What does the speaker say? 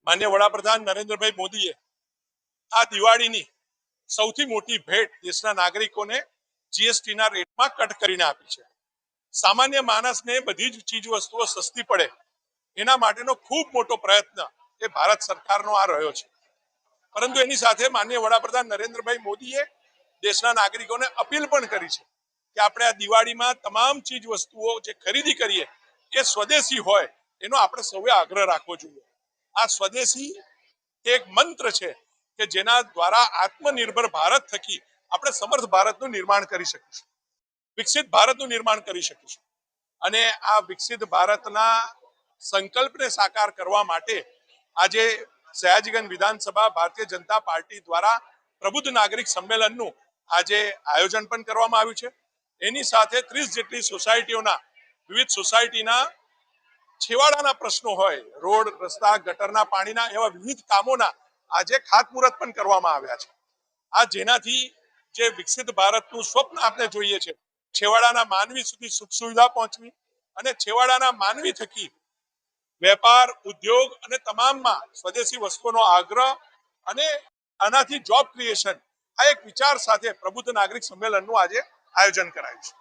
માન્ય વડાપ્રધાન નરેન્દ્રભાઈ મોદીએ આ દિવાળીની સૌથી મોટી ભેટ દેશના નાગરિકોને જીએસટીના રેટમાં કટ કરીને આપી છે। સામાન્ય માણસને બધી જ ચીજ વસ્તુઓ સસ્તી પડે એના માટેનો ખૂબ મોટો પ્રયત્ન એ ભારત સરકારનો આ રહ્યો છે। પરંતુ એની સાથે માન્ય વડાપ્રધાન નરેન્દ્રભાઈ મોદીએ દેશના નાગરિકોને અપીલ પણ કરી છે કે આપણે આ દિવાળીમાં તમામ ચીજ વસ્તુઓ જે ખરીદી કરીએ એ સ્વદેશી હોય એનો આપણે સૌએ આગ્રહ રાખવો જોઈએ। આ સ્વદેશી એક મંત્ર છે કે જેના દ્વારા આત્મનિર્ભર ભારત થકી આપણે સમર્થ ભારતનું નિર્માણ કરી શકીશું, વિકસિત ભારતનું નિર્માણ કરી શકીશું। અને આ વિકસિત ભારતના સંકલ્પને સાકાર કરવા માટે આજે સયાજીગંજ વિધાનસભા ભારતીય જનતા પાર્ટી દ્વારા પ્રબુદ્ધ નાગરિક સંમેલનનું આજે આયોજન પણ કરવામાં આવ્યું છે। એની સાથે 30 જેટલી સોસાયટીઓના વિવિધ સોસાયટીના છેવાડાના પ્રશ્નો હોય, રોડ, રસ્તા, ગટરના પાણીના એવા વિવિધ કામોના આજે ખાતમુહૂર્ત પણ કરવામાં આવ્યા છે। આ જેનાથી જે વિકસિત ભારતનું સ્વપ્ન આપણે જોઈએ છે, છેવાડાના માનવી સુધી સુખ સુવિધા પહોંચવી અને છેવાડાના માનવી થકી વેપાર, ઉદ્યોગ અને તમામમાં સ્વદેશી વસ્તુઓનો આગ્રહ અને આનાથી જોબ ક્રિએશન આ એક વિચાર સાથે પ્રબુદ્ધ નાગરિક સંમેલનનું આજે આયોજન કરાયું છે।